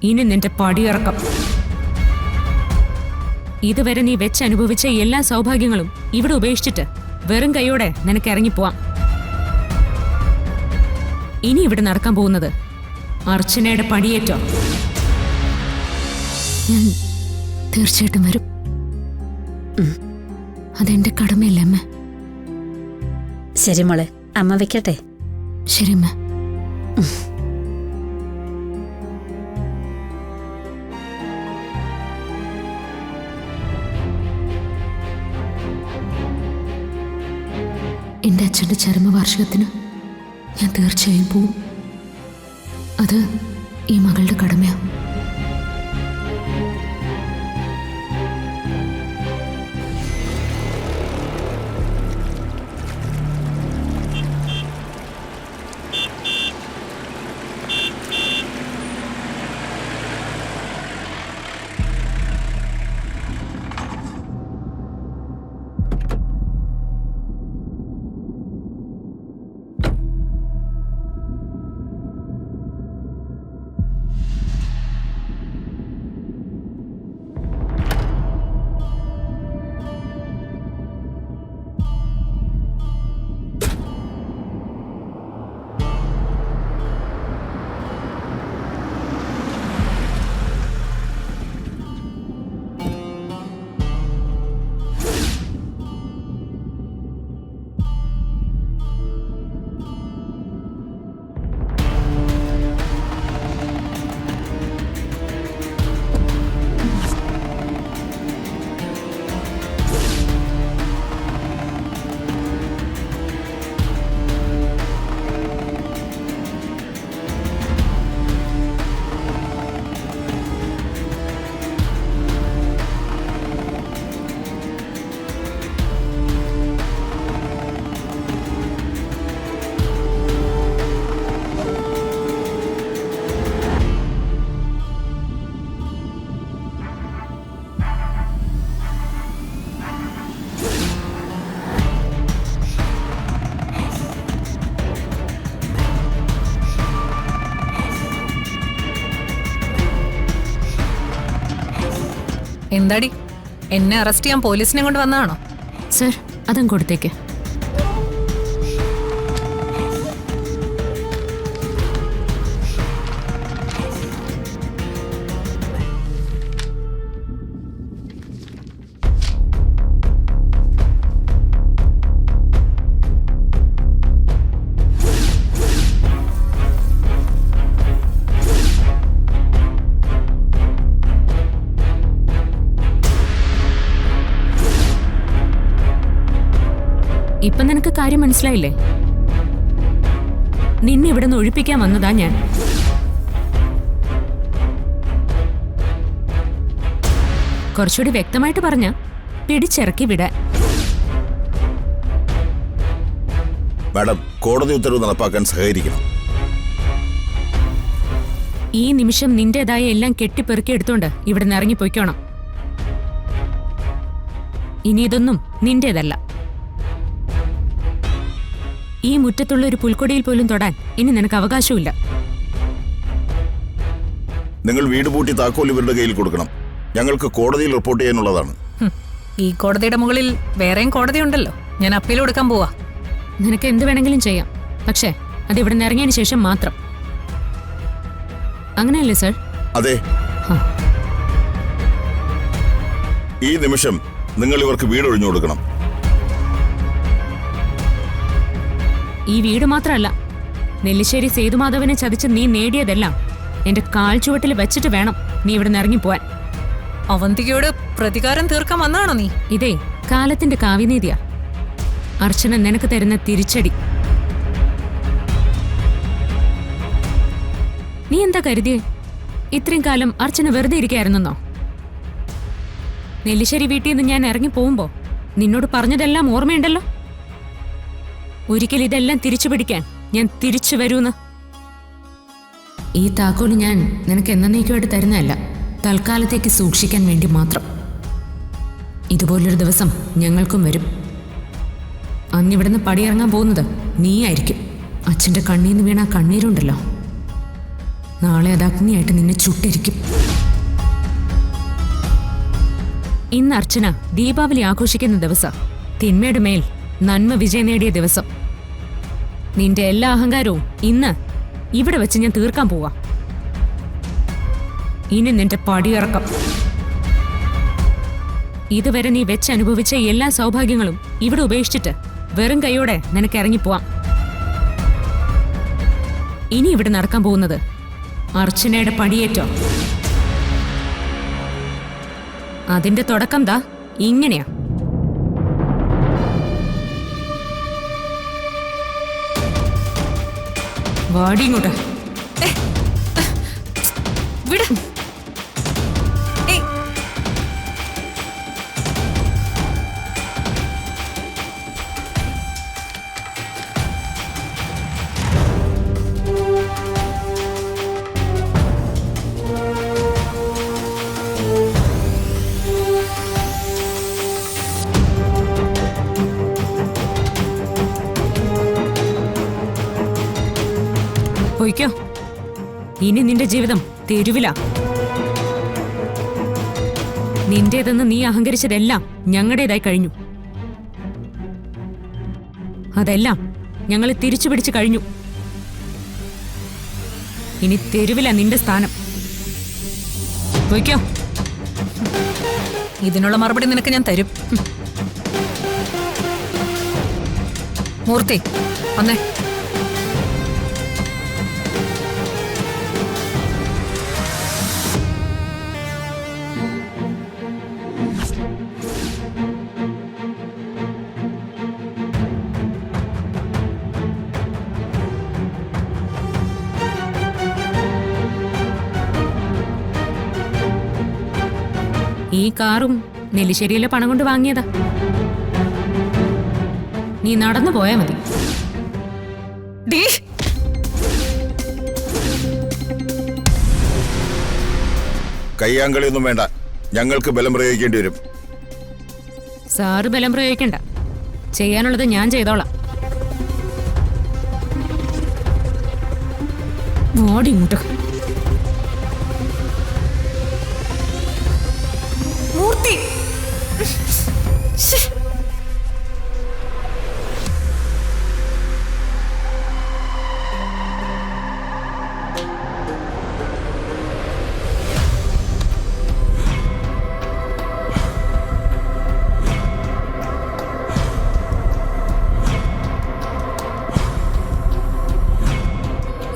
ഇനി നിന്റെ പടിയിറക്കം. ഇതുവരെ നീ വെച്ചനുഭവിച്ച എല്ലാ സൗഭാഗ്യങ്ങളും ഇവിടെ ഉപേക്ഷിച്ചിട്ട് വെറും കൈയോടെ നിനക്ക് ഇറങ്ങിപ്പോവാം. ഇനി ഇവിടെ നടക്കാൻ പോകുന്നത് അർച്ചനയുടെ പടിയേറ്റോ. ഞാൻ തീർച്ചയായിട്ടും വരും. അതെന്റെ കടമയല്ലേ അമ്മ. ശരി മോളെ, അമ്മ വെക്കട്ടെ. ശരി അമ്മ. എന്റെ അച്ഛന്റെ ചരമവാർഷികത്തിന് ഞാൻ തീർച്ചയായും പോവും. അത് ഈ മകളുടെ കടമയാണ്. എന്താടി, എന്നെ അറസ്റ്റ് ചെയ്യാൻ പോലീസിനെ കൊണ്ട് വന്നതാണോ? സർ, അതും കൊടുത്തേക്ക്. ഇപ്പൊ നിനക്ക് കാര്യം മനസ്സിലായില്ലേ? നിന്നെ ഇവിടെ നിന്ന് ഒഴിപ്പിക്കാൻ വന്നതാ ഞാൻ. കുറച്ചുകൂടി വ്യക്തമായിട്ട് പറഞ്ഞ പിടിച്ചിറക്കി വിടാൻ. മാഡം, കോടതി ഉത്തരവ് നടപ്പാക്കാൻ സഹകരിക്കണം. ഈ നിമിഷം നിന്റേതായ എല്ലാം കെട്ടിപ്പെറുക്കി എടുത്തോണ്ട് ഇവിടെ നിന്ന് ഇറങ്ങിപ്പോയിക്കോണം. ഇനി ഇതൊന്നും നിന്റേതല്ല. ഈ മുറ്റത്തുള്ള ഒരു പുൽക്കൊടിയിൽ പോലും തൊടാൻ ഇനി നിനക്ക് അവകാശമില്ല. നിങ്ങൾ വീട് പൂട്ടി താക്കോൽ ഇവരുടെ കയ്യിൽ കൊടുക്കണം. ഞങ്ങൾക്ക് കോടതിയിൽ റിപ്പോർട്ട് ചെയ്യാനുള്ളതാണ്. ഈ കോടതിയുടെ മുകളിൽ വേറെയും കോടതി ഉണ്ടല്ലോ. ഞാൻ അപ്പീൽ കൊടുക്കാൻ പോവാ. നിനക്ക് എന്ത് വേണമെങ്കിലും ചെയ്യാം, പക്ഷേ അത് ഇവിടെ നിന്ന് ഇറങ്ങിയതിന് ശേഷം മാത്രം. അങ്ങനെയല്ലേ സർ? അതെ. ഈ നിമിഷം നിങ്ങൾ ഇവർക്ക് വീട് ഒഴിഞ്ഞു കൊടുക്കണം. ഈ വീട് മാത്രമല്ല, നെല്ലിശ്ശേരി സേതുമാധവനെ ചതിച്ച് നീ നേടിയതെല്ലാം എന്റെ കാൽ ചുവട്ടിൽ വെച്ചിട്ട് വേണം നീ ഇവിടെ നിന്ന് ഇറങ്ങിപ്പോവാൻ. അവന്തികയോട് പ്രതികാരം തീർക്കാൻ വന്നാണോ നീ? ഇതേ കാലത്തിന്റെ കാവ്യനീതിയാ. അർച്ചന നിനക്ക് തരുന്ന തിരിച്ചടി. നീ എന്താ കരുതിയേ? ഇത്രയും കാലം അർച്ചന വെറുതെ ഇരിക്കായിരുന്നോ? നെല്ലിശ്ശേരി വീട്ടിൽ നിന്ന് ഞാൻ ഇറങ്ങി പോകുമ്പോ നിന്നോട് പറഞ്ഞതെല്ലാം ഓർമ്മയുണ്ടല്ലോ. ഒരിക്കൽ ഇതെല്ലാം തിരിച്ചു പിടിക്കാൻ ഞാൻ തിരിച്ചു വരൂന്ന്. ഈ താക്കോല് ഞാൻ നിനക്ക് എന്നേക്കുമായിട്ട് തരുന്നതല്ല, തൽക്കാലത്തേക്ക് സൂക്ഷിക്കാൻ വേണ്ടി മാത്രം. ഇതുപോലൊരു ദിവസം ഞങ്ങൾക്കും വരും. അന്നിവിടുന്ന് പടിയിറങ്ങാൻ പോകുന്നത് നീയായിരിക്കും. അച്ഛൻ്റെ കണ്ണീന്ന് വീണ കണ്ണീരുണ്ടല്ലോ, നാളെ അത് അഗ്നിയായിട്ട് നിന്നെ ചുട്ടിരിക്കും. ഇന്ന് അർച്ചന ദീപാവലി ആഘോഷിക്കുന്ന ദിവസം, തിന്മയുടെ മേൽ നന്മ വിജയം നേടിയ ദിവസം. നിന്റെ എല്ലാ അഹങ്കാരവും ഇന്ന് ഇവിടെ വെച്ച് ഞാൻ തീർക്കാൻ പോവാ. ഇനി നിന്റെ പടിയിറക്കം. ഇതുവരെ നീ വെച്ചനുഭവിച്ച എല്ലാ സൗഭാഗ്യങ്ങളും ഇവിടെ ഉപേക്ഷിച്ചിട്ട് വെറും കൈയോടെ നിനക്ക് ഇറങ്ങിപ്പോവാം. ഇനി ഇവിടെ നടക്കാൻ പോകുന്നത് അർച്ചനയുടെ പടിയേറ്റോ. അതിന്റെ തുടക്കം ദാ ഇങ്ങനെയാ. വാടി ഇങ്ങോട്ട്. വിട്. ഏയ്. പോയിക്കോ. ഇനി നിന്റെ ജീവിതം തെരുവിലാ. നിന്റേതെന്ന് നീ അഹങ്കരിച്ചതെല്ലാം ഞങ്ങളുടേതായി കഴിഞ്ഞു. അതെല്ലാം ഞങ്ങൾ തിരിച്ചു പിടിച്ചു കഴിഞ്ഞു. ഇനി തെരുവിലാ നിന്റെ സ്ഥാനം. പോയിക്കോ. ഇതിനുള്ള മറുപടി നിനക്ക് ഞാൻ തരും. മൂർത്തി വന്നേ. ഈ കാറും നെല്ലിശ്ശേരിയിലെ പണം കൊണ്ട് വാങ്ങിയതാ. നീ നടന്നു പോയാ മതി. ഡീ. കയ്യാങ്കളിയൊന്നും വേണ്ട. ഞങ്ങൾക്ക് ബലം പ്രയോഗിക്കേണ്ടി വരും. സാറ് ബലം പ്രയോഗിക്കണ്ട. ചെയ്യാനുള്ളത് ഞാൻ ചെയ്തോളാം. ഓടി ഇങ്ങോട്ട്. മൂർത്തി.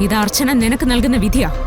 ഇത് അർച്ചന നിനക്ക് നൽകുന്ന വിധിയാ.